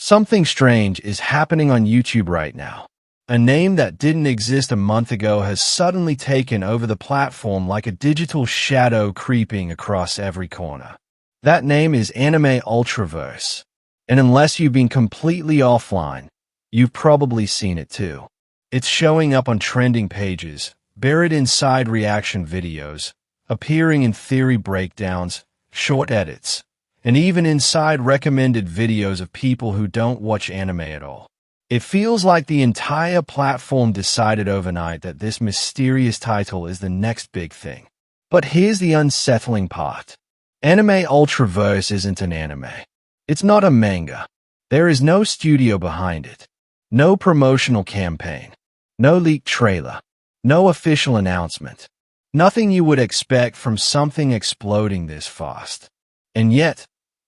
Something strange is happening on YouTube right now. A name that didn't exist a month ago has suddenly taken over the platform like a digital shadow creeping across every corner. That name is AnimeUltraVerse. And unless you've been completely offline, you've probably seen it too. It's showing up on trending pages, buried inside reaction videos, appearing in theory breakdowns, short edits, and even inside recommended videos of people who don't watch anime at all. It feels like the entire platform decided overnight that this mysterious title is the next big thing. But here's the unsettling part. AnimeUltraVerse isn't an anime. It's not a manga. There is no studio behind it. No promotional campaign. No leaked trailer. No official announcement. Nothing you would expect from something exploding this fast. And yet,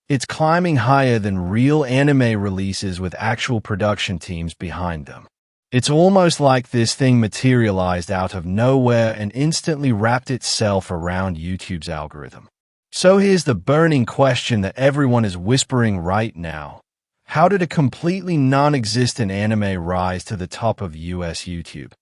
it's climbing higher than real anime releases with actual production teams behind them. It's almost like this thing materialized out of nowhere and instantly wrapped itself around YouTube's algorithm. So here's the burning question that everyone is whispering right now. How did a completely non-existent anime rise to the top of US YouTube?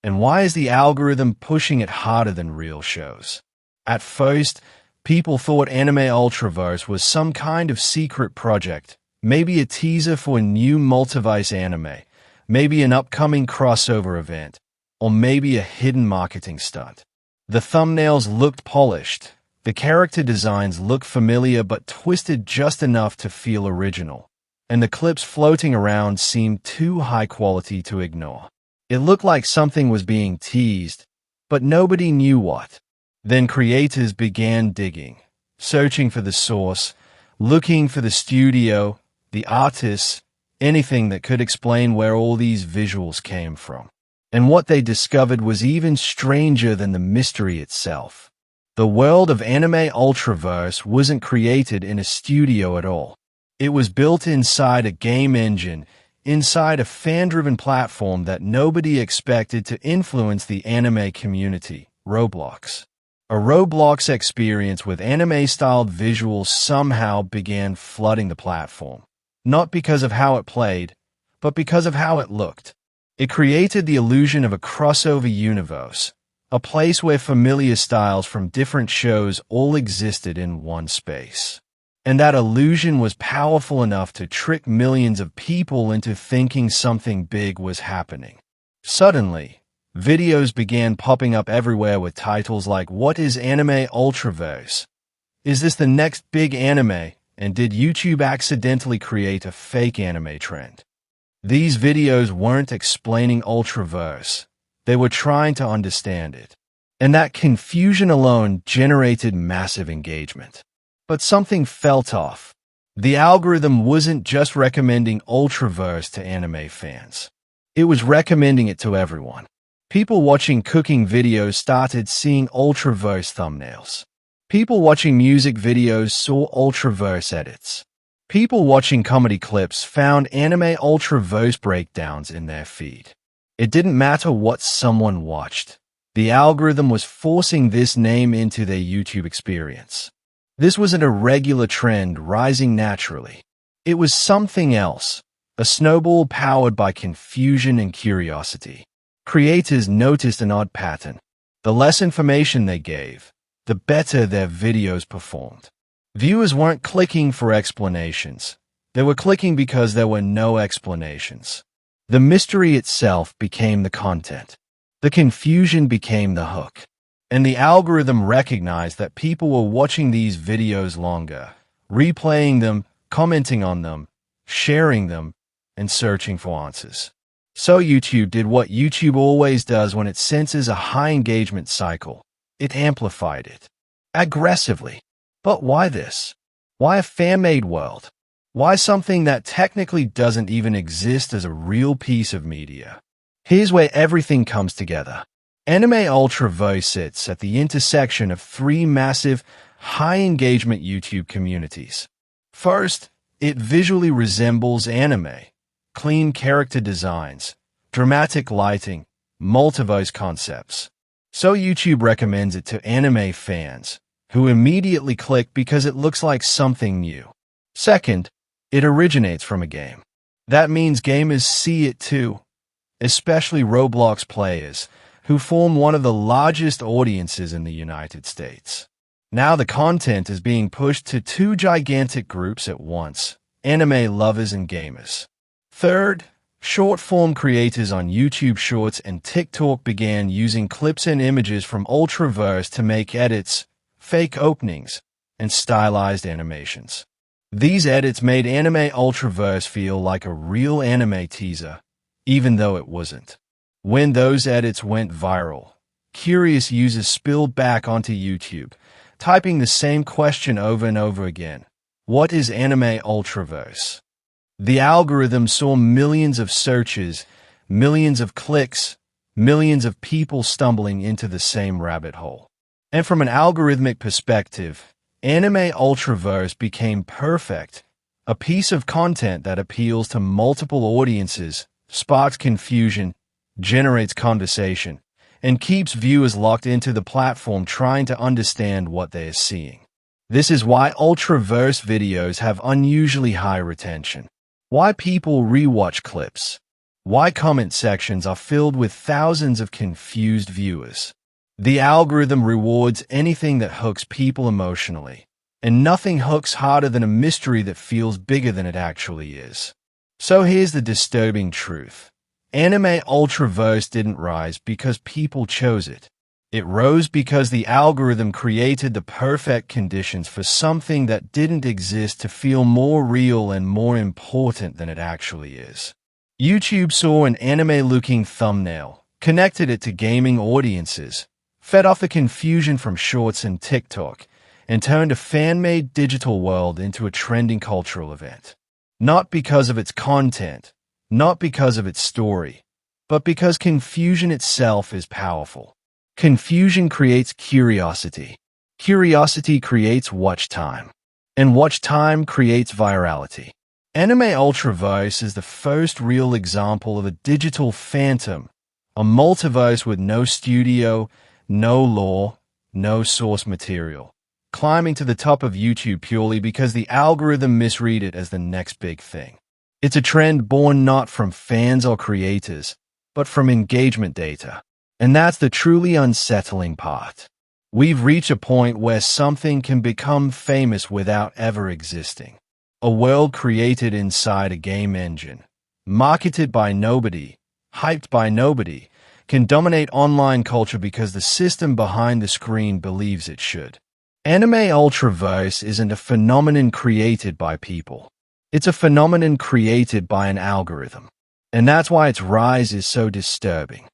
And why is the algorithm pushing it harder than real shows? At first, people thought AnimeUltraVerse was some kind of secret project, maybe a teaser for a new Multiverse anime, maybe an upcoming crossover event, or maybe a hidden marketing stunt. The thumbnails looked polished, the character designs looked familiar but twisted just enough to feel original, and the clips floating around seemed too high quality to ignore. It looked like something was being teased, but nobody knew what. Then creators began digging, searching for the source, looking for the studio, the artists, anything that could explain where all these visuals came from. And what they discovered was even stranger than the mystery itself. The world of AnimeUltraVerse wasn't created in a studio at all. It was built inside a game engine, inside a fan-driven platform that nobody expected to influence the anime community, Roblox. A Roblox experience with anime-styled visuals somehow began flooding the platform, not because of how it played, but because of how it looked. It created the illusion of a crossover universe, a place where familiar styles from different shows all existed in one space. And that illusion was powerful enough to trick millions of people into thinking something big was happening. Suddenly, videos began popping up everywhere with titles like, "What is AnimeUltraVerse? Is this the next big anime? And did YouTube accidentally create a fake anime trend?" These videos weren't explaining Ultraverse. They were trying to understand it. And that confusion alone generated massive engagement. But something felt off. The algorithm wasn't just recommending Ultraverse to anime fans. It was recommending it to everyone. People watching cooking videos started seeing Ultraverse thumbnails. People watching music videos saw Ultraverse edits. People watching comedy clips found AnimeUltraVerse breakdowns in their feed. It didn't matter what someone watched. The algorithm was forcing this name into their YouTube experience. This wasn't a regular trend rising naturally. It was something else, a snowball powered by confusion and curiosity. Creators noticed an odd pattern. The less information they gave, the better their videos performed. Viewers weren't clicking for explanations. They were clicking because there were no explanations. The mystery itself became the content. The confusion became the hook. And the algorithm recognized that people were watching these videos longer, replaying them, commenting on them, sharing them, and searching for answers. So YouTube did what YouTube always does when it senses a high engagement cycle. It amplified it. Aggressively. But why this? Why a fan-made world? Why something that technically doesn't even exist as a real piece of media? Here's where everything comes together. AnimeUltraVerse sits at the intersection of three massive, high-engagement YouTube communities. First, it visually resembles anime. Clean character designs, dramatic lighting, multiverse concepts. So YouTube recommends it to anime fans, who immediately click because it looks like something new. Second, it originates from a game. That means gamers see it too, especially Roblox players, who form one of the largest audiences in the United States. Now the content is being pushed to two gigantic groups at once: anime lovers and gamers. Third, short-form creators on YouTube Shorts and TikTok began using clips and images from Ultraverse to make edits, fake openings, and stylized animations. These edits made AnimeUltraVerse feel like a real anime teaser, even though it wasn't. When those edits went viral, curious users spilled back onto YouTube, typing the same question over and over again: what is AnimeUltraVerse? The algorithm saw millions of searches, millions of clicks, millions of people stumbling into the same rabbit hole. And from an algorithmic perspective, AnimeUltraVerse became perfect, a piece of content that appeals to multiple audiences, sparks confusion, generates conversation, and keeps viewers locked into the platform trying to understand what they are seeing. This is why Ultraverse videos have unusually high retention, why people rewatch clips, why comment sections are filled with thousands of confused viewers. The algorithm rewards anything that hooks people emotionally, and nothing hooks harder than a mystery that feels bigger than it actually is. So here's the disturbing truth. AnimeUltraVerse didn't rise because people chose it. It rose because the algorithm created the perfect conditions for something that didn't exist to feel more real and more important than it actually is. YouTube saw an anime-looking thumbnail, connected it to gaming audiences, fed off the confusion from Shorts and TikTok, and turned a fan-made digital world into a trending cultural event. Not because of its content, not because of its story, but because confusion itself is powerful. Confusion creates curiosity. Curiosity creates watch time. And watch time creates virality. AnimeUltraVerse is the first real example of a digital phantom, a multiverse with no studio, no lore, no source material, climbing to the top of YouTube purely because the algorithm misread it as the next big thing. It's a trend born not from fans or creators, but from engagement data. And that's the truly unsettling part. We've reached a point where something can become famous without ever existing. A world created inside a game engine, marketed by nobody, hyped by nobody, can dominate online culture because the system behind the screen believes it should. AnimeUltraVerse isn't a phenomenon created by people. It's a phenomenon created by an algorithm. And that's why its rise is so disturbing.